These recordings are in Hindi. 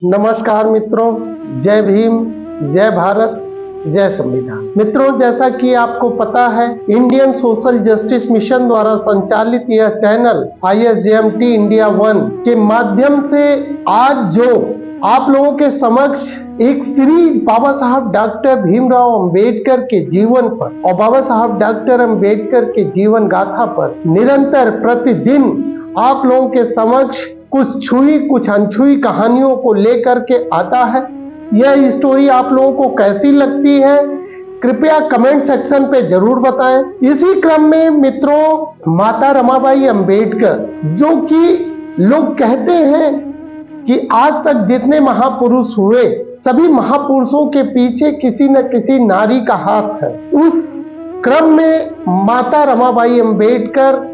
नमस्कार मित्रों, जय भीम, जय भारत, जय संविधान। मित्रों, जैसा कि आपको पता है, इंडियन सोशल जस्टिस मिशन द्वारा संचालित यह चैनल ISJMT इंडिया 1 के माध्यम से आज जो आप लोगों के समक्ष एक सीरीज बाबा साहब डॉक्टर भीमराव अंबेडकर के जीवन पर और बाबा साहब डॉक्टर अंबेडकर के जीवन गाथा पर निरंतर प्रतिदिन आप लोगों के समक्ष कुछ छुई कुछ अनछुई कहानियों को लेकर के आता है। यह स्टोरी आप लोगों को कैसी लगती है, कृपया कमेंट सेक्शन पे जरूर बताएं। इसी क्रम में मित्रों, माता रमाबाई अंबेडकर, जो कि लोग कहते हैं कि आज तक जितने महापुरुष हुए, सभी महापुरुषों के पीछे किसी न किसी नारी का हाथ है। उस क्रम में माता रमाबाई अंबेडकर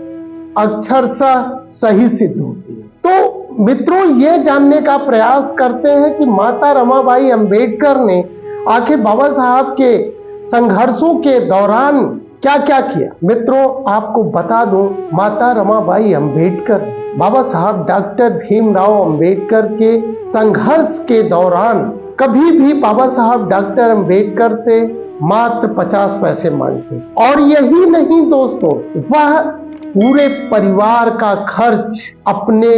अक्षरशः सही सिद्ध होती है। तो मित्रों, ये जानने का प्रयास करते हैं कि माता रमाबाई अंबेडकर ने आखिर बाबा साहब के संघर्षों के दौरान क्या क्या किया। मित्रों, आपको बता दूं, माता रमाबाई अंबेडकर बाबा साहब डॉक्टर भीमराव अंबेडकर के संघर्ष के दौरान कभी भी बाबा साहब डॉक्टर अंबेडकर से मात्र 50 पैसे मांगते। और यही नहीं दोस्तों, वह पूरे परिवार का खर्च अपने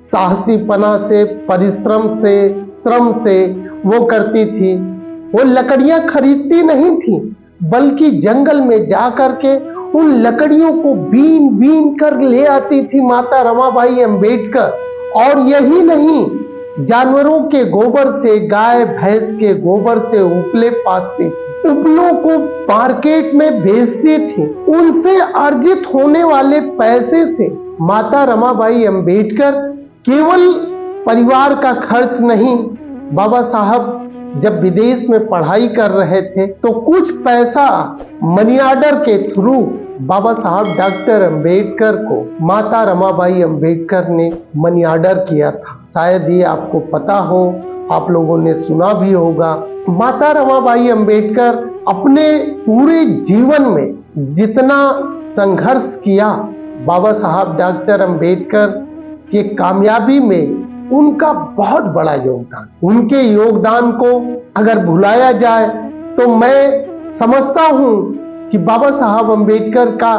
साहसीपना से, परिश्रम से, श्रम से वो करती थी। वो लकड़ियां खरीदती नहीं थी, बल्कि जंगल में जा करके उन लकड़ियों को बीन बीन कर ले आती थी माता रमाबाई अंबेडकर। और यही नहीं, जानवरों के गोबर से, गाय भैंस के गोबर से उपले पाती थी, उपलों को मार्केट में बेचती थी। उनसे अर्जित होने वाले पैसे से माता रमाबाई अंबेडकर केवल परिवार का खर्च नहीं, बाबा साहब जब विदेश में पढ़ाई कर रहे थे तो कुछ पैसा मनी ऑर्डर के थ्रू बाबा साहब डॉक्टर अंबेडकर को माता रमाबाई अंबेडकर ने मनी ऑर्डर किया था। शायद ये आपको पता हो, आप लोगों ने सुना भी होगा। माता रमाबाई अंबेडकर अपने पूरे जीवन में जितना संघर्ष किया, बाबा साहब डॉक्टर अंबेडकर के कामयाबी में उनका बहुत बड़ा योगदान। उनके योगदान को अगर भुलाया जाए तो मैं समझता हूं कि बाबा साहब अंबेडकर का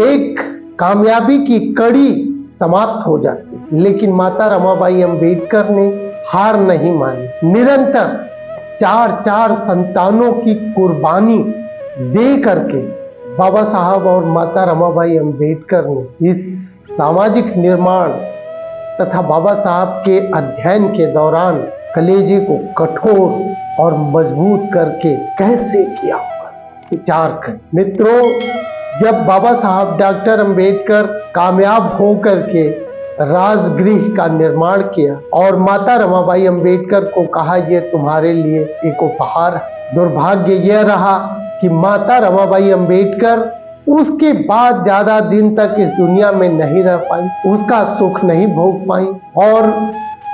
एक कामयाबी की कड़ी समाप्त हो जाती। लेकिन माता रमाबाई अंबेडकर ने हार नहीं मानी। निरंतर चार संतानों की कुर्बानी दे करके बाबा साहब और माता रमाबाई अंबेडकर ने इस सामाजिक निर्माण तथा बाबा साहब के अध्ययन के दौरान कलेजे को कठोर और मजबूत करके कैसे किया, विचार करें। मित्रों, जब बाबा साहब डॉक्टर अंबेडकर कामयाब होकर के राजगृह का निर्माण किया और माता रमाबाई अंबेडकर को कहा, ये तुम्हारे लिए एक उपहार। दुर्भाग्य यह रहा कि माता रमाबाई अंबेडकर उसके बाद ज्यादा दिन तक इस दुनिया में नहीं रह पाई, उसका सुख नहीं भोग पाई और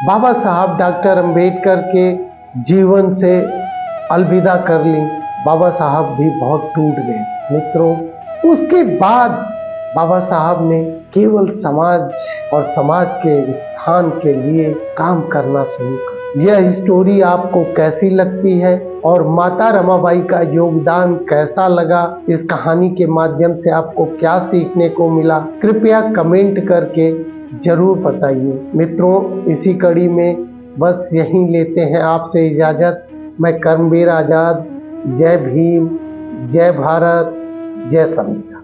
बाबा साहब डॉक्टर अंबेडकर के जीवन से अलविदा कर ली। बाबा साहब भी बहुत टूट गए। मित्रों, उसके बाद बाबा साहब ने केवल समाज और समाज के उत्थान के लिए काम करना शुरू कर। यह स्टोरी आपको कैसी लगती है और माता रमाबाई का योगदान कैसा लगा, इस कहानी के माध्यम से आपको क्या सीखने को मिला, कृपया कमेंट करके जरूर बताइए। मित्रों, इसी कड़ी में बस यहीं लेते हैं आपसे इजाजत। मैं कर्मवीर आजाद। जय भीम, जय भारत, जय संविधान।